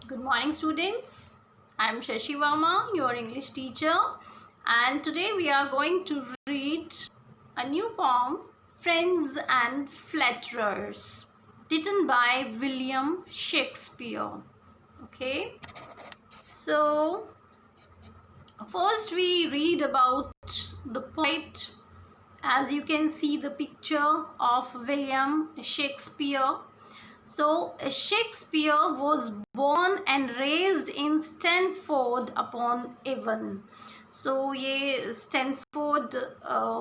Good morning, students. I am Shashi Verma, your English teacher, and today we are going to read a new poem, Friends and Flatterers, written by William Shakespeare. Okay, so first we read about the poet. As you can see the picture of William Shakespeare. So Shakespeare was born and raised in Stanford upon Avon. So ये Stanford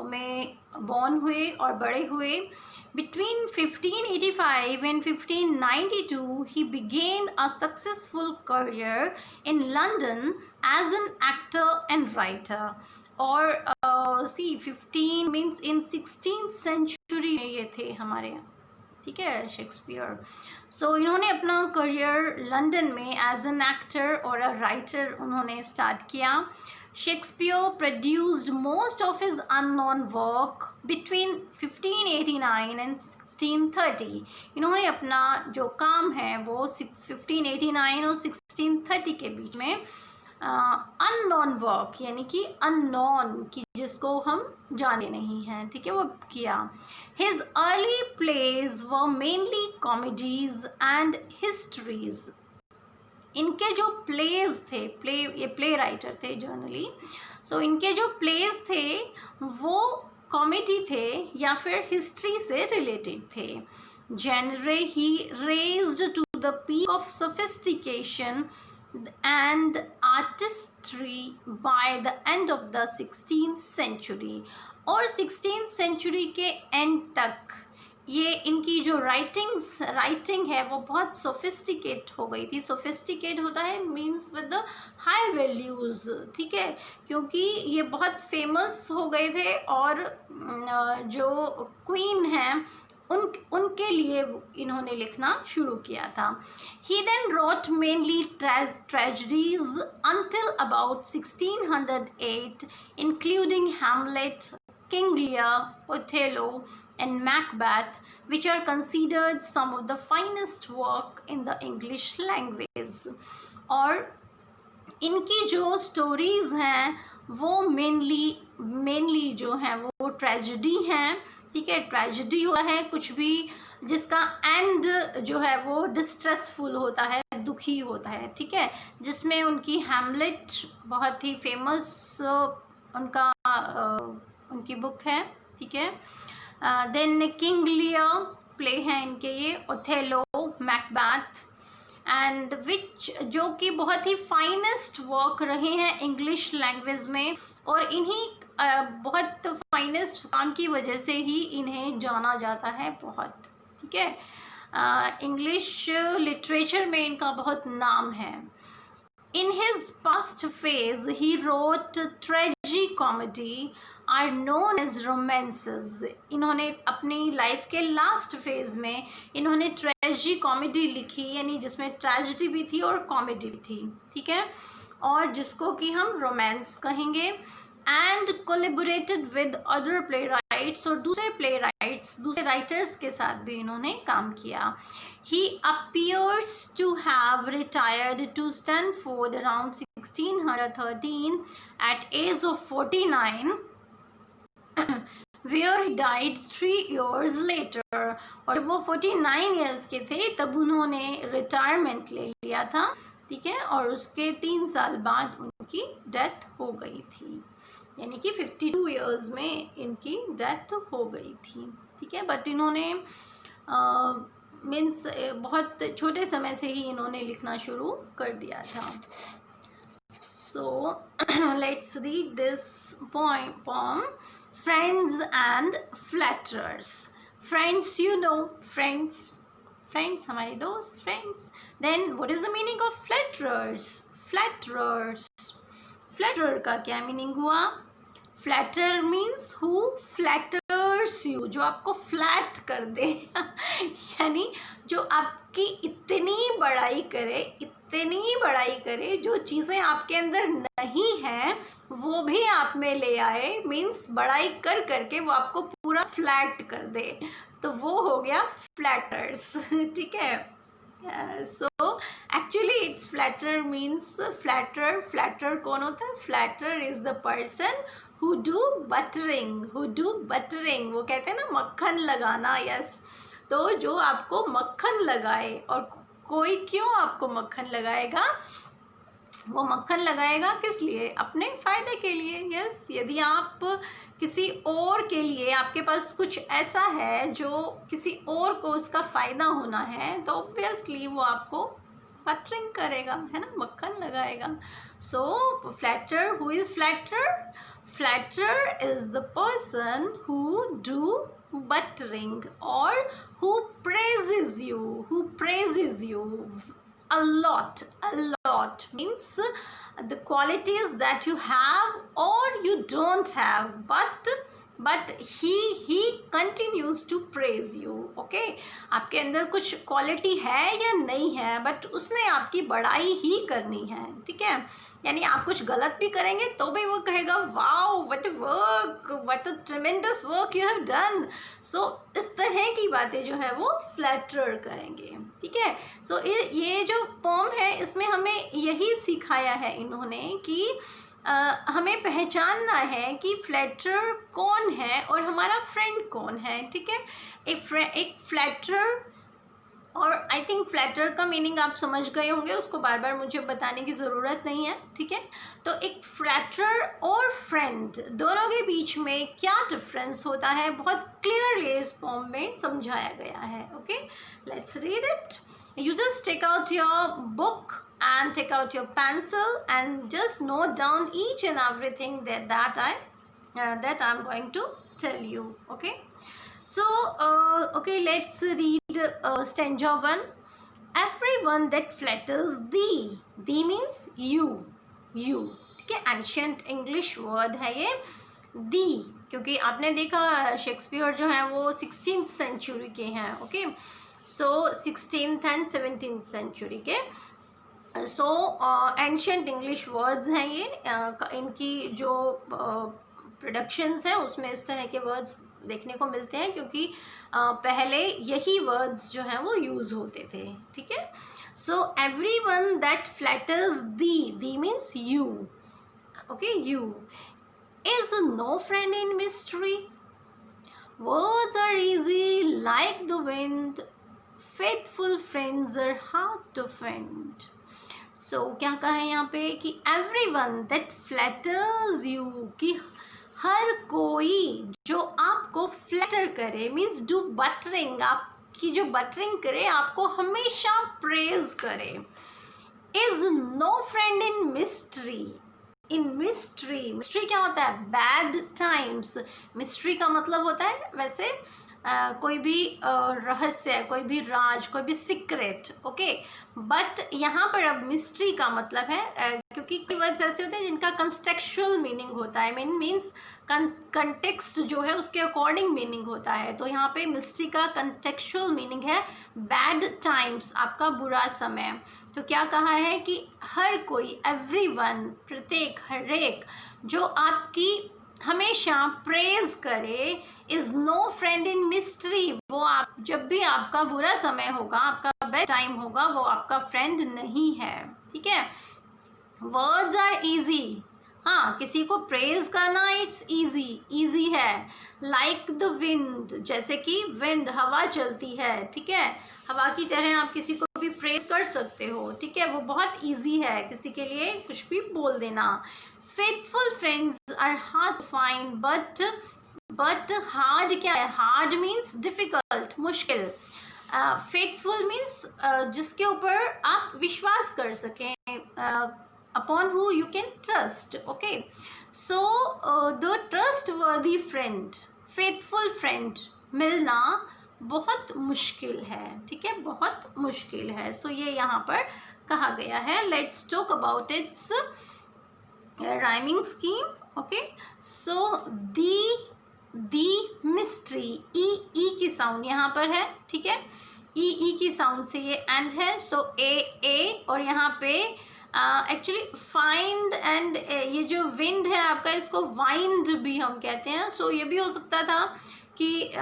में born हुए और बड़े हुए. Between 1585 and 1592, he began a successful career in London as an actor and writer. और see 15 means in 16th century में ये थे हमारे यहाँ, ठीक है, शेक्सपियर. सो इन्होंने अपना करियर लंदन में एज एन एक्टर और अ राइटर उन्होंने स्टार्ट किया. Shakespeare produced most of his unknown work between 1589 and 1630. इन्होंने अपना जो काम है वो 1589 और 1630 के बीच में अननोन वर्क यानी कि अननोन की जिसको हम जाने नहीं हैं, ठीक है, वो किया. His early plays were mainly comedies and histories. इनके जो प्लेज थे, ये प्ले राइटर थे जनरली. सो इनके जो प्लेज थे वो कॉमेडी थे या फिर हिस्ट्री से रिलेटेड थे. Genre he raised to the peak of sophistication and artistry by the end of the 16th century. और 16th century के end तक ये इनकी जो राइटिंग है वो बहुत सोफिस्टिकेट हो गई थी. सोफिस्टिकेट होता है means with the high values, ठीक है, क्योंकि ये बहुत फेमस हो गए थे और जो क्वीन हैं उनके लिए इन्होंने लिखना शुरू किया था. He then wrote mainly tragedies until about 1608, including Hamlet, King Lear, Othello, and Macbeth, which are considered some of the finest work in the English language. और इनकी जो स्टोरीज़ हैं वो मेनली जो हैं वो ट्रेजेडी हैं, ठीक है. ट्रेजेडी हुआ है कुछ भी जिसका एंड जो है वो डिस्ट्रेसफुल होता है, दुखी होता है, ठीक है, जिसमें उनकी हैमलेट बहुत ही फेमस उनकी बुक है, ठीक है. देन किंग लियर प्ले हैं इनके ये, ओथेलो, मैकबेथ एंड विच जो कि बहुत ही फाइनेस्ट वर्क रहे हैं इंग्लिश लैंग्वेज में. और इन्हीं बहुत फाइनेस्ट काम की वजह से ही इन्हें जाना जाता है बहुत, ठीक है. इंग्लिश लिटरेचर में इनका बहुत नाम है. In his past phase he wrote tragicomedy are known as romances. इन्होंने अपनी लाइफ के लास्ट फेज में इन्होंने ट्रेजी कॉमेडी लिखी, यानी जिसमें ट्रेजिडी भी थी और कॉमेडी भी थी, ठीक है, और जिसको कि हम रोमांस कहेंगे. And collaborated with other playwrights, और दूसरे राइटर्स के साथ भी इन्होंने काम किया. He appears to have retired to Stanford around 1613 at age of 49 where he died 3 years later. और वो 49 years के थे तब उन्होंने रिटायरमेंट ले लिया था, ठीक है, और उसके 3 साल बाद उनकी डेथ हो गई थी, यानी कि 52 years में इनकी डेथ हो गई थी, ठीक है. बट इन्होंने मीन्स बहुत छोटे समय से ही इन्होंने लिखना शुरू कर दिया था. So let's read this poem, Friends and Flatterers. Friends, you know, friends हमारे दोस्त, friends. Then what is the meaning of flatterers? Flatterer का क्या मीनिंग हुआ? Flatterer means who flatters you, जो आपको फ्लैट कर दे यानी जो आपकी इतनी बड़ाई करे, जो चीज़ें आपके अंदर नहीं हैं वो भी आप में ले आए, मीन्स बड़ाई कर करके वो आपको पूरा फ्लैट कर दे, तो वो हो गया फ्लैटर्स, ठीक है. So actually it's flatterer means flatterer. Flatterer कौन होता है? Flatterer is the person who do buttering. वो कहते हैं ना मक्खन लगाना. yes. तो जो आपको मक्खन लगाए, और कोई क्यों आपको मक्खन लगाएगा? वो मक्खन लगाएगा किस लिए? अपने फायदे के लिए. यस. यदि आप किसी और के लिए, आपके पास कुछ ऐसा है जो किसी और को उसका फायदा होना है, तो ऑब्वियसली वो आपको बटरिंग करेगा, है ना, मक्खन लगाएगा. So flatter, who is flatter? Flatter is the person who do buttering or who praises you a lot means the qualities that you have or you don't have, but he continues to praise you. okay, आपके अंदर कुछ quality है या नहीं है, but उसने आपकी बड़ाई ही करनी है. ठीक है, यानी आप कुछ गलत भी करेंगे तो भी वो कहेगा wow what a tremendous work you have done. So इस तरह की बातें जो है वो फ्लैटरर करेंगे. ठीक है, सो ये जो पोम है इसमें हमें यही सिखाया है इन्होंने कि हमें पहचानना है कि फ्लैटरर कौन है और हमारा फ्रेंड कौन है. ठीक है, एक फ्लैटरर, और आई थिंक फ्लैटर का मीनिंग आप समझ गए होंगे, उसको बार बार मुझे बताने की ज़रूरत नहीं है. ठीक है, तो एक फ्लैटर और फ्रेंड दोनों के बीच में क्या डिफरेंस होता है बहुत क्लियरली इस फॉर्म में समझाया गया है. Okay, let's read it. You just take out your book and take out your pencil and just note down each and everything that I'm going to tell you. Okay, so okay, let's read stanza 1. Everyone that flatters thee means you. ठीक है, ancient English word है ये दी, क्योंकि आपने देखा Shakespeare जो है वो 16th सेंचुरी के हैं. Okay, so 16th and 17th century के. सो एंशियंट इंग्लिश वर्ड्स हैं ये. इनकी जो प्रोडक्शंस हैं उसमें इस तरह के वर्ड्स देखने को मिलते हैं, क्योंकि पहले यही वर्ड्स जो हैं वो यूज़ होते थे. ठीक है, so everyone that flatters thee means you. Okay, you is no friend in mystery. Words are easy like the wind. Faithful friends are hard to find. So क्या कहा है यहाँ पे कि एवरीवन दैट फ्लैटर्स यू, कि हर कोई जो आपको फ्लैटर करे, मीन्स डू बटरिंग, आपकी जो बटरिंग करे, आपको हमेशा प्रेज करे. Is no friend in mystery. Mystery क्या होता है? Bad times. मिस्ट्री का मतलब होता है वैसे कोई भी रहस्य, कोई भी राज, कोई भी सीक्रेट. ओके, बट यहाँ पर अब मिस्ट्री का मतलब है, क्योंकि कई वर्ड्स ऐसे होते हैं जिनका कंटेक्चुअल मीनिंग होता है, मीन्स कंटेक्स्ट जो है उसके अकॉर्डिंग मीनिंग होता है. तो यहाँ पे मिस्ट्री का कंटेक्चुअल मीनिंग है बैड टाइम्स, आपका बुरा समय. तो क्या कहा है कि हर कोई, एवरीवन, प्रत्येक, हर एक, जो आपकी हमेशा प्रेज करे, is no friend in mystery. वो आप, जब भी आपका बुरा समय होगा, आपका बैड टाइम होगा, वो आपका फ्रेंड नहीं है. ठीक है, वर्ड्स आर इजी. हाँ, किसी को प्रेज करना इट्स इजी है. लाइक द विंड, जैसे कि विंड, हवा चलती है. ठीक है, हवा की तरह आप किसी को भी प्रेज कर सकते हो. ठीक है, वो बहुत इजी है किसी के लिए कुछ भी बोल देना. Faithful friends are hard to find, but hard क्या है? हार्ड मीन्स डिफिकल्ट, मुश्किल. फेथफुल मीन्स जिसके ऊपर आप विश्वास कर सकें, upon who you can trust. Okay, so the trustworthy friend, faithful friend मिलना बहुत मुश्किल है. ठीक है, बहुत मुश्किल है. सो ये यहाँ पर कहा गया है. Let's talk about its rhyming scheme. Okay, so thee mystery, ई की साउंड यहाँ पर है. ठीक है, ई की साउंड से ये एंड है. सो ए और यहाँ पे एक्चुअली फाइंड एंड ये जो विंड है आपका, इसको वाइंड भी हम कहते हैं. सो ये भी हो सकता था कि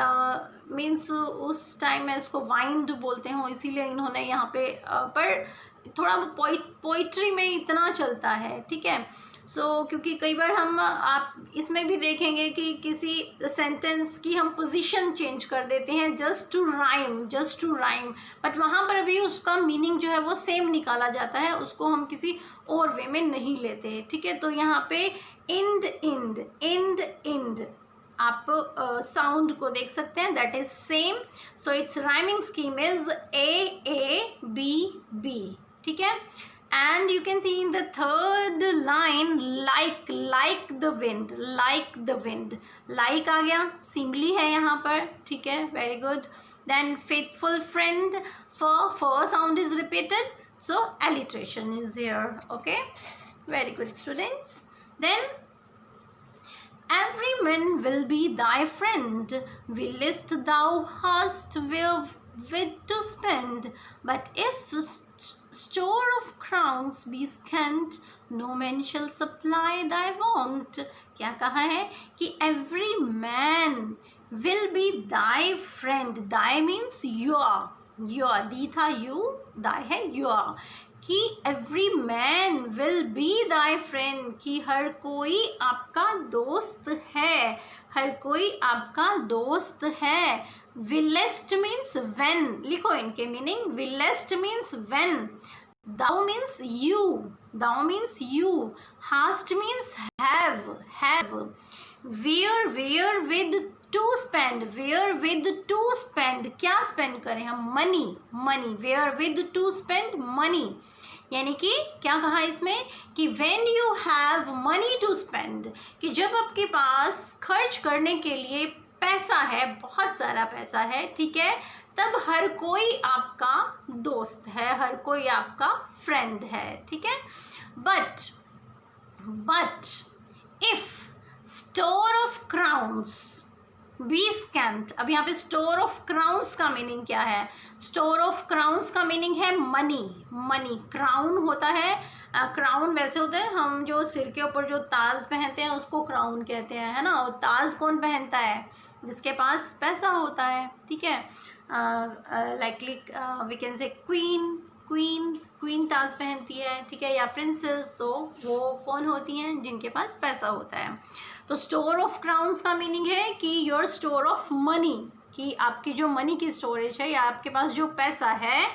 मीन्स उस टाइम में इसको वाइंड बोलते हो, इसीलिए इन्होंने यहाँ पे पर थोड़ा पोइट्री में इतना चलता है, ठीक है। क्योंकि कई बार हम आप इसमें भी देखेंगे कि किसी सेंटेंस की हम पोजीशन चेंज कर देते हैं जस्ट टू राइम, बट वहाँ पर भी उसका मीनिंग जो है वो सेम निकाला जाता है, उसको हम किसी और वे में नहीं लेते, ठीक है। तो यहाँ पे इंड आप साउंड को देख सकते हैं, that is same. So it's rhyming scheme is A, ठीक है। And you can see in the third line like the wind, like आ गया, सिमली है यहाँ पर, ठीक है, very good. Then faithful friend, for sound is repeated, so alliteration is here, okay, very good students. Then every man will be thy friend, willest thou hast wherewith to spend, but if store of crowns be scant, no man shall supply thy want. क्या कहा है कि every man will be thy friend, thy means your, दी था you, thy है your, कि every man will be thy friend, कि हर कोई आपका दोस्त है, हर कोई आपका दोस्त है। willest means when, लिखो इनके meaning, willest means when, thou means you, hast means have, where with to spend, क्या spend करें हम, money, where with to spend money, यानी कि क्या कहा इसमें कि when you have money to spend, कि जब आपके पास खर्च करने के लिए पैसा है, बहुत सारा पैसा है, ठीक है, तब हर कोई आपका दोस्त है, हर कोई आपका फ्रेंड है, ठीक है। But if store of crowns be scant, अब यहाँ पे स्टोर ऑफ क्राउन्स का मीनिंग क्या है, स्टोर ऑफ क्राउन्स का मीनिंग है मनी, क्राउन होता है, क्राउन वैसे होता है हम जो सिर के ऊपर जो ताज पहनते हैं उसको क्राउन कहते हैं, है ना। और ताज कौन पहनता है, जिसके पास पैसा होता है, ठीक है। Likely we can say queen ताज पहनती है, ठीक है, या प्रिंसेस, तो वो कौन होती हैं, जिनके पास पैसा होता है। तो स्टोर ऑफ क्राउन्स का मीनिंग है कि योर स्टोर ऑफ मनी, कि आपकी जो मनी की स्टोरेज है या आपके पास जो पैसा है,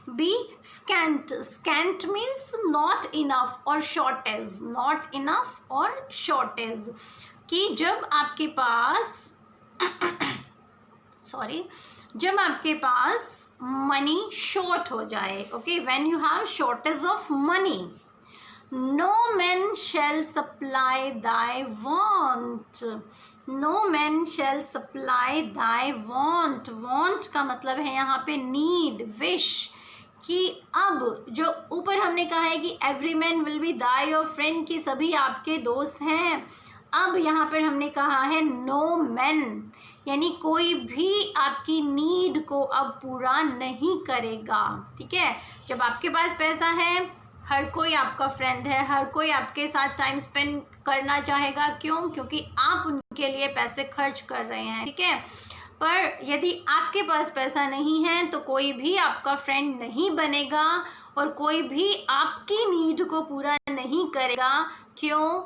be scant means not enough और शॉर्टेज, कि जब आपके पास जब आपके पास मनी शॉर्ट हो जाए, okay, when you have shortage of money, no man shall supply thy want, want का मतलब है यहाँ पे नीड, विश, कि अब जो ऊपर हमने कहा है कि every man will be Dai your friend, कि सभी आपके दोस्त हैं, अब यहाँ पर हमने कहा है नो मैन, यानी कोई भी आपकी नीड को अब पूरा नहीं करेगा, ठीक है। जब आपके पास पैसा है, हर कोई आपका फ्रेंड है, हर कोई आपके साथ टाइम स्पेंड करना चाहेगा, क्यों, क्योंकि आप उनके लिए पैसे खर्च कर रहे हैं, ठीक है। पर यदि आपके पास पैसा नहीं है तो कोई भी आपका फ्रेंड नहीं बनेगा और कोई भी आपकी नीड को पूरा नहीं करेगा, क्यों,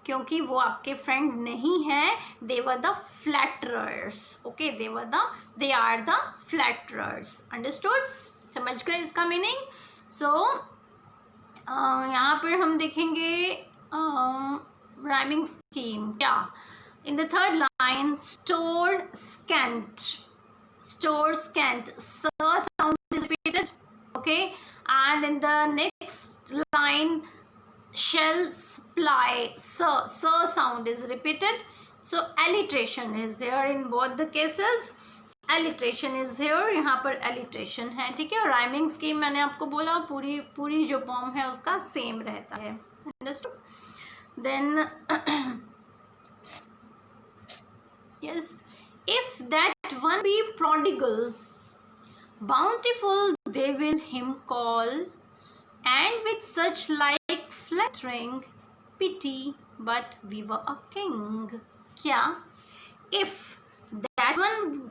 क्योंकि वो आपके फ्रेंड नहीं है, they were the flatterers, okay, they are the flatterers, understood, समझ गए इसका मीनिंग। यहाँ पर हम देखेंगे राइमिंग स्कीम क्या, in the third line store scent, sound is repeated, okay, and in the next line shall supply, sound is repeated, so alliteration is there in both the cases, alliteration is here, यहाँ पर alliteration है, ठीक है। Rhyming scheme मैंने आपको बोला पूरी जो फॉर्म है उसका सेम रहता है, understood. Then yes, if that one be prodigal, bountiful they will him call, and with such like flattering pity, but we were a king, क्या, if that one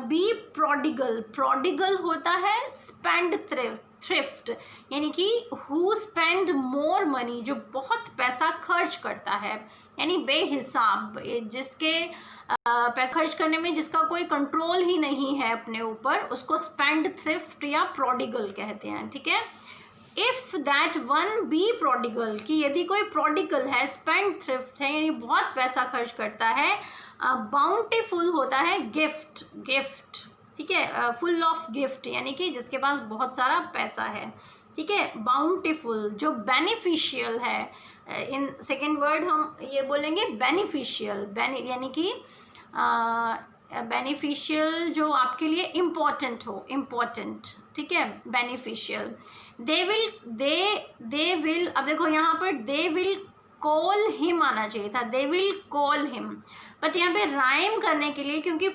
be prodigal, prodigal होता है spend thrift, यानी कि who spend more money, जो बहुत पैसा खर्च करता है, यानी बेहिसाब, जिसके पैसा खर्च करने में जिसका कोई कंट्रोल ही नहीं है अपने ऊपर, उसको स्पेंड थ्रिफ्ट या प्रोडिगल कहते हैं, ठीक है। If that one be prodigal, कि यदि कोई प्रोडिगल है, स्पेंड थ्रिफ्ट है, यानी बहुत पैसा खर्च करता है, बाउंटीफुल होता है गिफ्ट, गिफ्ट, ठीक है, फुल ऑफ गिफ्ट, यानी कि जिसके पास बहुत सारा पैसा है, ठीक है। बाउंटीफुल जो बेनिफिशियल है, इन सेकेंड वर्ड हम ये बोलेंगे बेनिफिशियल, यानी कि बेनिफिशियल जो आपके लिए इम्पोर्टेंट हो, इम्पोर्टेंट, ठीक है, बेनिफिशियल। दे विल, अब देखो यहाँ पर दे विल कॉल हिम आना चाहिए था, they will call him, but यहाँ पे राइम करने के लिए, क्योंकि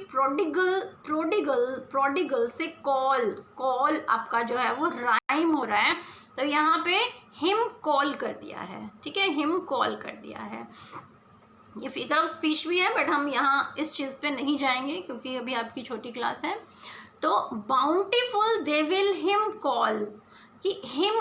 प्रोडिगल से कॉल, कॉल आपका जो है वो राइम हो रहा है, तो यहाँ पे हिम कॉल कर दिया है, ठीक है, हिम कॉल कर दिया है। ये फिगर ऑफ स्पीच भी है, बट हम यहाँ इस चीज़ पे नहीं जाएंगे क्योंकि अभी आपकी छोटी क्लास है। तो bountiful they will him call, कि हिम,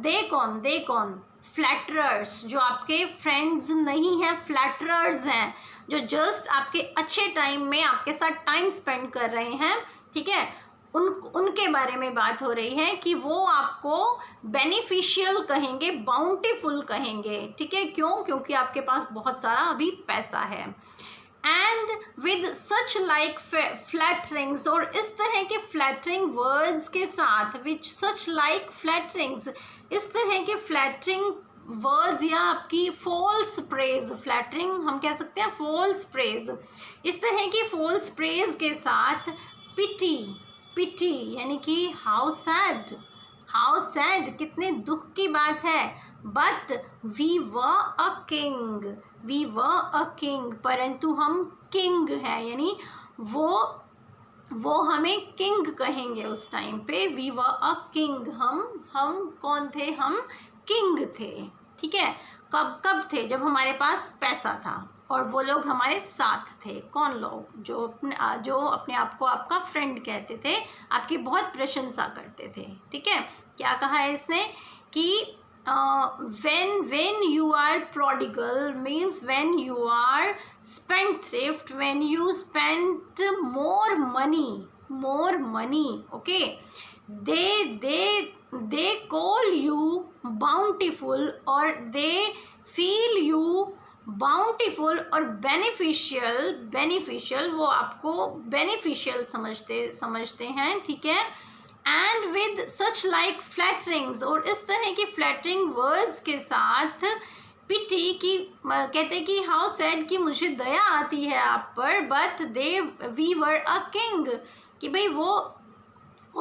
दे कौन, फ्लैटरर्स, जो आपके फ्रेंड्स नहीं हैं, फ्लैटरर्स हैं, जो जस्ट आपके अच्छे टाइम में आपके साथ टाइम स्पेंड कर रहे हैं, ठीक है, उनके बारे में बात हो रही है कि वो आपको बेनिफिशियल कहेंगे, बाउंटीफुल कहेंगे, ठीक है, क्यों, क्योंकि आपके पास बहुत सारा अभी पैसा है। एंड विद सच लाइक फ्लैटरिंग्स, और इस तरह के फ्लैटरिंग वर्ड्स के साथ, विच सच लाइक फ्लैटरिंग्स, इस तरह के फ्लैटरिंग वर्ड्स या आपकी फॉल्स प्रेज, फ्लैटरिंग हम कह सकते हैं फॉल्स प्रेज, इस तरह की फॉल्स प्रेज के साथ पिटी, पिटी यानी कि हाउ सैड, हाउ सैड, कितने दुख की बात है, but we were a king, we were a king, परंतु हम किंग हैं, यानी वो हमें किंग कहेंगे उस टाइम पे, वी वर अ किंग, हम कौन थे, हम किंग थे, ठीक है। कब थे, जब हमारे पास पैसा था और वो लोग हमारे साथ थे, कौन लोग, जो अपने आप को आपका फ्रेंड कहते थे, आपकी बहुत प्रशंसा करते थे, ठीक है। क्या कहा है इसने कि when you are prodigal means when you are spendthrift, when you spend more money, okay, they call you bountiful, or they feel you bountiful और बेनिफिशियल वो आपको बेनिफिशियल समझते हैं, ठीक है। एंड विद सच लाइक फ्लैटरिंग्स, और इस तरह की फ्लैटरिंग वर्ड्स के साथ पिटी की, कहते कि हाउ सैड, कि मुझे दया आती है आप पर, but we were a king, कि भाई वो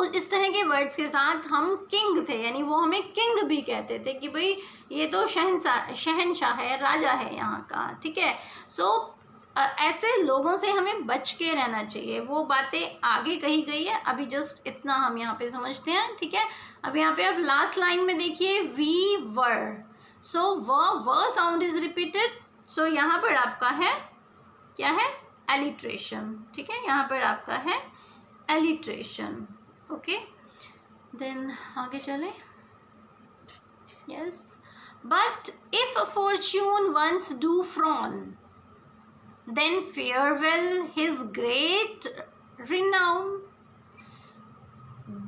इस तरह के वर्ड्स के साथ हम किंग थे, यानी वो हमें किंग भी कहते थे, कि भाई ये तो शहनशाह है, राजा है यहाँ का, ठीक है। सो ऐसे लोगों से हमें बच के रहना चाहिए, वो बातें आगे कही गई है, अभी जस्ट इतना हम यहाँ पे समझते हैं, ठीक है। अब यहाँ पे अब लास्ट लाइन में देखिए वी वर, सो व साउंड इज रिपीटेड, सो यहाँ पर आपका है क्या है, एलिट्रेशन, ठीक है, यहाँ पर आपका है एलिट्रेशन, ओके। देन आगे चले, yes, but if fortune once do frown, then farewell his great renown.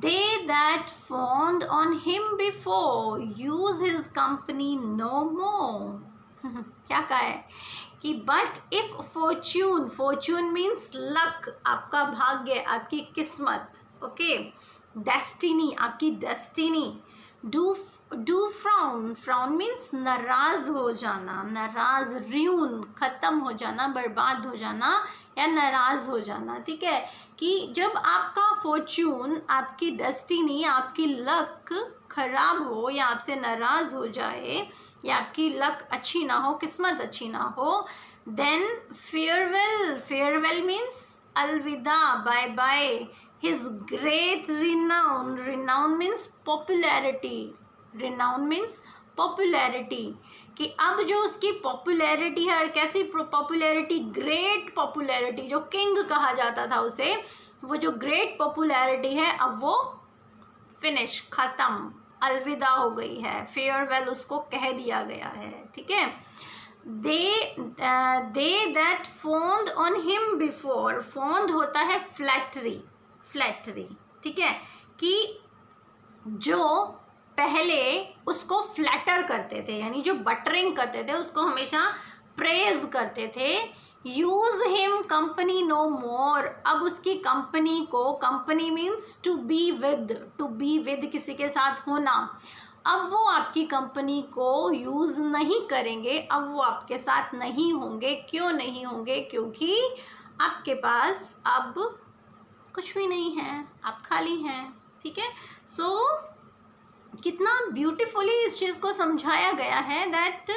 They that fawned on him before use his company no more. क्या कहा है कि but if fortune means luck, आपका भाग्य, आपकी किस्मत, okay, destiny, आपकी destiny, do frown means नाराज हो जाना, नाराज, ruin, खत्म हो जाना, बर्बाद हो जाना या नाराज हो जाना, ठीक है। कि जब आपका फॉर्च्यून, आपकी डेस्टिनी, आपकी लक खराब हो या आपसे नाराज हो जाए या आपकी लक अच्छी ना हो, किस्मत अच्छी ना हो, देन फेयरवेल मीन्स अलविदा, bye bye, his great renown means popularity, popularity, कि अब जो उसकी पॉपुलैरिटी है, कैसी पॉपुलैरिटी, ग्रेट पॉपुलैरिटी, जो किंग कहा जाता था उसे, वो जो ग्रेट पॉपुलैरिटी है अब वो फिनिश, खत्म, अलविदा हो गई है, फेयरवेल उसको कह दिया गया है, ठीक है। They that fawned on him before, fawned होता है फ्लैटरी, फ्लैटरी, ठीक है, कि जो पहले उसको फ्लैटर करते थे, यानी जो बटरिंग करते थे, उसको हमेशा प्रेज करते थे, use him company no more, अब उसकी कंपनी को, company means to be with, to be with किसी के साथ होना, अब वो आपकी कंपनी को यूज नहीं करेंगे, अब वो आपके साथ नहीं होंगे। क्यों नहीं होंगे? क्योंकि आपके पास अब कुछ भी नहीं है, आप खाली हैं, ठीक है। सो कितना ब्यूटीफुली इस चीज़ को समझाया गया है दैट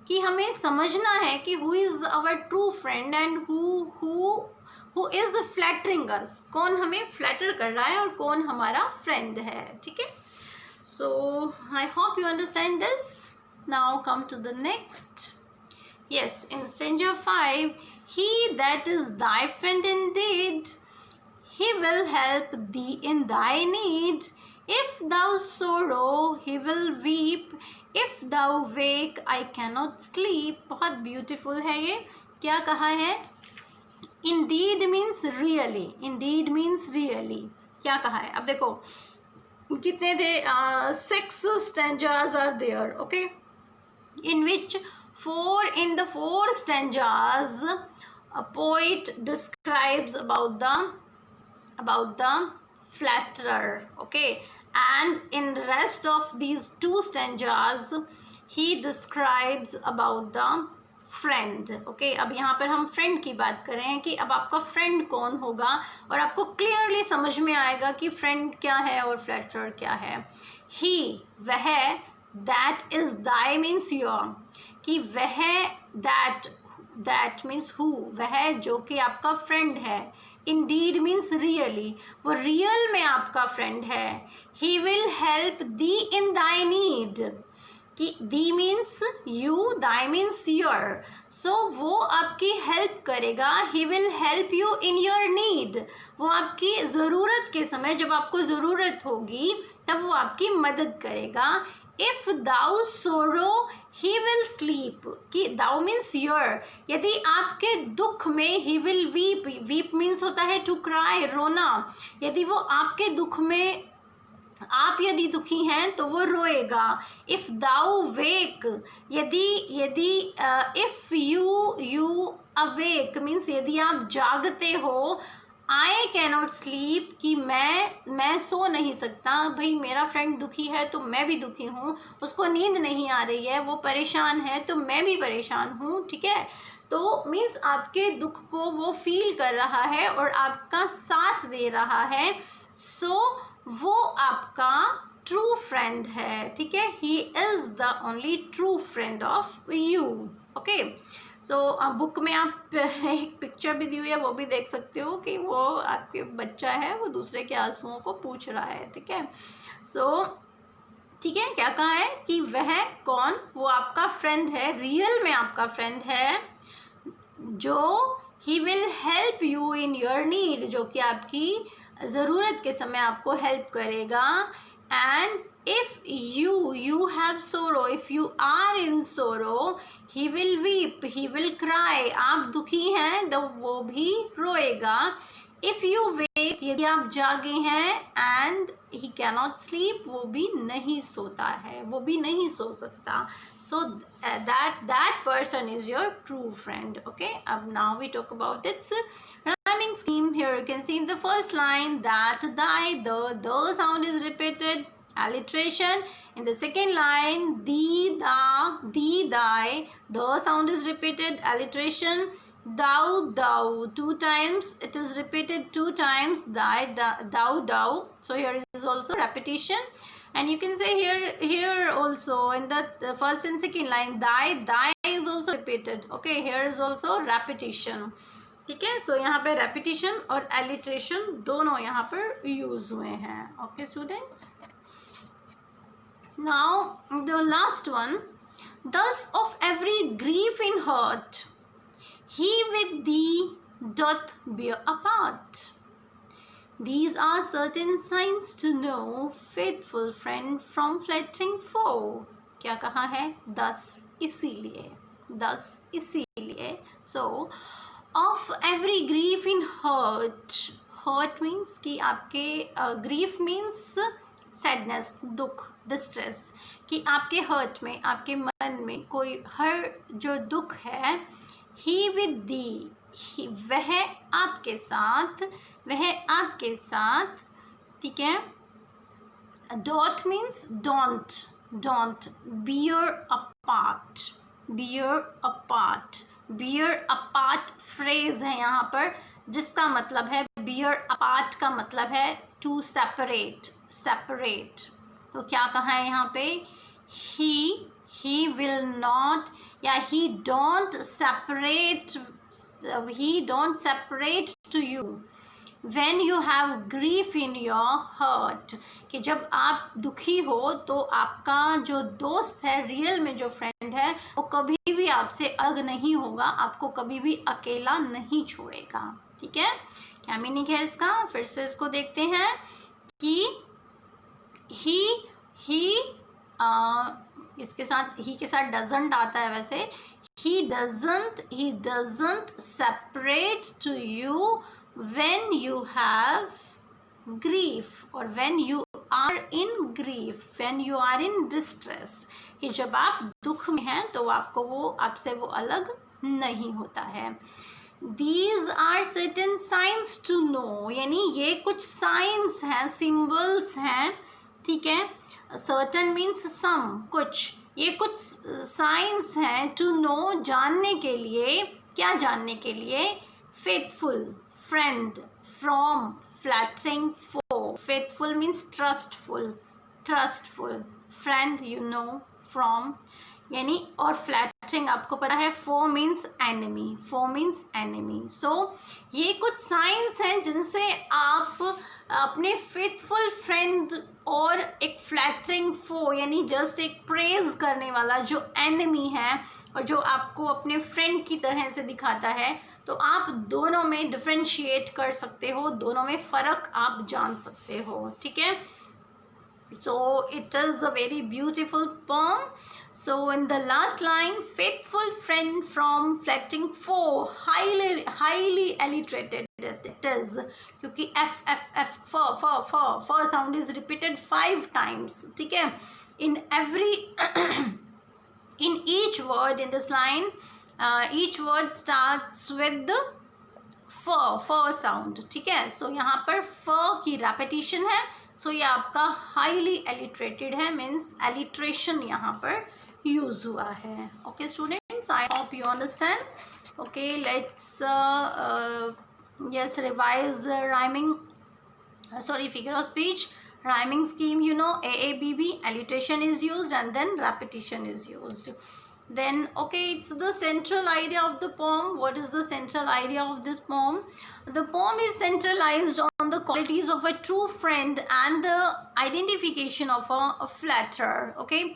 कि हमें समझना है कि who is our true friend and who is flattering us, कौन हमें फ्लैटर कर रहा है और कौन हमारा फ्रेंड है, ठीक है। So I hope you understand this. Now come to the next. Yes, in stanza 5, he that is thy friend indeed, he will help thee in thy need. If thou sorrow, he will weep. If thou wake, I cannot sleep. बहुत beautiful है ये। क्या कहा है? Indeed means really. Indeed means really. क्या कहा है? अब देखो कितने थे? 6 stanzas are there, okay? In which in the four stanzas, a poet describes about the flatterer, okay, and in the rest of these 2 stanzas he describes about the friend, okay. अब यहाँ पर हम फ्रेंड की बात कर रहे हैं कि अब आपका फ्रेंड कौन होगा और आपको क्लियरली समझ में आएगा कि फ्रेंड क्या है और फ्लैटरर क्या है। ही, वह, that is thy means your, कि वह, दैट मीन्स हु, वह जो कि आपका फ्रेंड है, इंडीड मीन्स रियली, वो रियल में आपका फ्रेंड है। He will help thee in thy need, कि thee means you, thy means your, so वो आपकी हेल्प करेगा। He will help you in your need, वो आपकी ज़रूरत के समय, जब आपको ज़रूरत होगी तब वो आपकी मदद करेगा। इफ़ दाउ सोरो ही विल स्लीप, कि दाउ मीन्स योर, यदि आपके दुख में, he will weep, weep means होता है टू क्राई, रोना, यदि वो आपके दुख में, आप यदि दुखी हैं तो वो रोएगा। इफ़ दाउ वेक, यदि इफ़ यू अवेक मीन्स यदि आप जागते हो। आई कैनॉट स्लीप, कि मैं सो नहीं सकता, भाई मेरा फ्रेंड दुखी है तो मैं भी दुखी हूँ, उसको नींद नहीं आ रही है, वो परेशान है तो मैं भी परेशान हूँ, ठीक है। तो मीन्स आपके दुख को वो फील कर रहा है और आपका साथ दे रहा है, सो वो आपका ट्रू फ्रेंड है, ठीक है। He is the only true friend of you, okay. So book में आप एक पिक्चर भी दी हुई है, वो भी देख सकते हो कि वो आपके बच्चा है, वो दूसरे के आंसुओं को पूछ रहा है, ठीक है। सो ठीक है, क्या कहा है कि वह कौन, वो आपका फ्रेंड है, रियल में आपका फ्रेंड है, जो ही will help you in your need, जो कि आपकी ज़रूरत के समय आपको हेल्प करेगा। एंड इफ़ यू हैव सोरो, इफ़ यू आर इन सोरो, he will weep, he will cry, आप दुखी हैं तो वो भी रोएगा। इफ़ यू वेक, यदि आप जागे हैं, एंड ही कैनॉट स्लीप, वो भी नहीं सोता है, वो भी नहीं सो सकता। सो that person is your true friend, okay. अब now we talk about its rhyming scheme. Here you can see in the first line that, thy, the sound is repeated, alliteration. In the second line, thee, thy, the sound is repeated, alliteration. Thou, 2 times, it is repeated 2 times, thy, thou, so here is also repetition. And you can say here also in the first and second line, thy is also repeated, okay. Here is also repetition, ठीक है। तो यहाँ पे repetition और alliteration दोनों यहाँ पर use हुए हैं, okay students. Now the last one. Thus of every grief in heart, he with thee doth bear apart. These are certain signs to know faithful friend from flattering foe. क्या कहा है? Thus इसीलिए. So of every grief in heart. Hurt means कि आपके grief means sadness, दुख, distress, कि आपके hurt में, आपके मन में कोई हर जो दुख है, ही विद दी, वह आपके साथ, ठीक है. Don't means don't, bear apart phrase है यहाँ पर, जिसका मतलब है बियर अपार्ट का मतलब है टू सेपरेट. तो क्या कहा है यहाँ पे? ही विल नॉट या he don't separate to you when you have grief in your heart. कि जब आप दुखी हो तो आपका जो दोस्त है, रियल में जो फ्रेंड है, वो कभी भी आपसे अलग नहीं होगा, आपको कभी भी अकेला नहीं छोड़ेगा. ठीक है, क्या मीनिंग है इसका? फिर से इसको देखते हैं कि इसके साथ ही के साथ डजंट आता है. वैसे ही doesn't separate to you when you have grief और when you are in grief, when you are in distress. कि जब आप दुख में हैं तो आपसे वो अलग नहीं होता है. These are certain signs to know, यानी ये कुछ साइंस हैं, सिम्बल्स हैं. ठीक है, certain means some, कुछ, ये कुछ साइंस हैं to know, जानने के लिए. क्या जानने के लिए? faithful friend from flattering foe. faithful means trustful friend, you know, from, यानी, और फ्लैटरिंग आपको पता है फोर मीन्स एनिमी. सो ये कुछ साइंस हैं जिनसे आप अपने फेथफुल फ्रेंड और एक फ्लैटरिंग फो, यानी जस्ट एक प्रेज करने वाला जो एनिमी है और जो आपको अपने फ्रेंड की तरह से दिखाता है, तो आप दोनों में डिफ्रेंशिएट कर सकते हो, दोनों में फ़र्क आप जान सकते हो. ठीक है, so it is a very beautiful poem. So in the last line, faithful friend from flattering foe, highly alliterated it is, क्योंकि f for sound is repeated 5 times. ठीक है, in each word in this line, each word starts with the for sound. ठीक है, so यहाँ पर for की repetition है. सो ये आपका हाईली एलिट्रेटेड है, मीन्स एलिट्रेशन यहाँ पर यूज हुआ है. Okay students, I hope you understand. Okay, let's revise rhyming, figure of speech, rhyming scheme. You know, AABB, alliteration is used and then repetition is used. Then okay, it's the central idea of the poem. What is the central idea of this poem? The poem is centralized on the qualities of a true friend and the identification of a flatterer. Okay,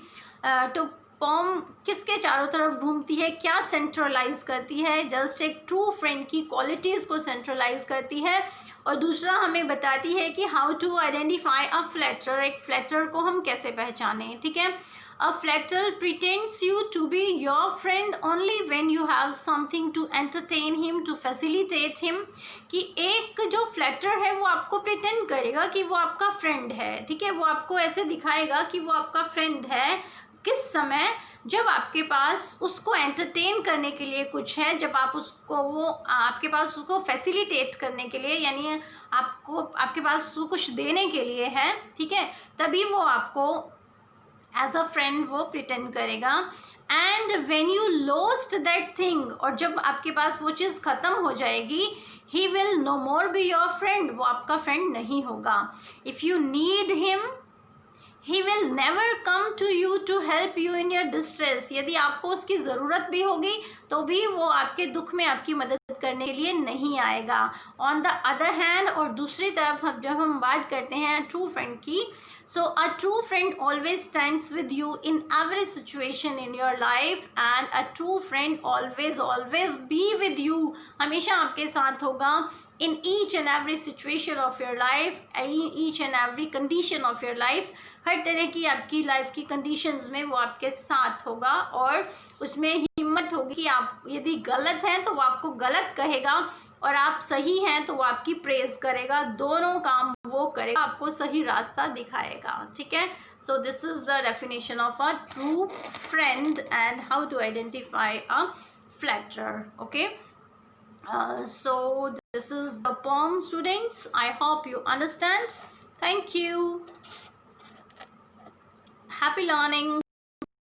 तो pome किसके चारों तरफ घूमती है, क्या centralise करती है? Just एक ट्रू फ्रेंड की क्वालिटीज़ को सेंट्रलाइज करती है, और दूसरा हमें बताती है कि how to identify a flatterer, एक फ्लैटरर को हम कैसे पहचानें. ठीक है, A flatterer pretends you to be your friend only when you have something to entertain him, to facilitate him. कि एक जो फ्लैटर है वो आपको प्रिटेंड करेगा कि वो आपका फ्रेंड है. ठीक है, वो आपको ऐसे दिखाएगा कि वो आपका फ्रेंड है. किस समय? जब आपके पास उसको एंटरटेन करने के लिए कुछ है, जब आप उसको आपके पास उसको फैसिलिटेट करने के लिए, यानी आपके पास उसको कुछ देने के लिए है. ठीक है, तभी वो आपको एज अ फ्रेंड वो प्रिटेंड करेगा. And when you lost that thing, और जब आपके पास वो चीज़ ख़त्म हो जाएगी, he will no more be your friend, वो आपका फ्रेंड नहीं होगा. If you need him, he will never come to you to help you in your distress. यदि आपको उसकी ज़रूरत भी होगी तो भी वो आपके दुख में आपकी मदद करने के लिए नहीं आएगा। ऑन द अदर हैंड, और दूसरी तरफ जब हम बात करते हैं ट्रू फ्रेंड की, so a true friend always stands with you in every situation in your life, and a true friend always always be with you, हमेशा आपके साथ होगा in each and every situation of your life, each and every condition of your life, हर तरह की आपकी life की conditions में वो आपके साथ होगा, और उसमें हिम्मत होगी कि आप यदि गलत हैं तो वो आपको गलत कहेगा, और आप सही हैं तो वो आपकी प्रेज करेगा, दोनों काम वो करेगा, आपको सही रास्ता दिखाएगा। ठीक है, so this is the definition of a true friend and how to identify a flatterer. Okay, so this is the poem, students. I hope you understand. Thank you. Happy learning.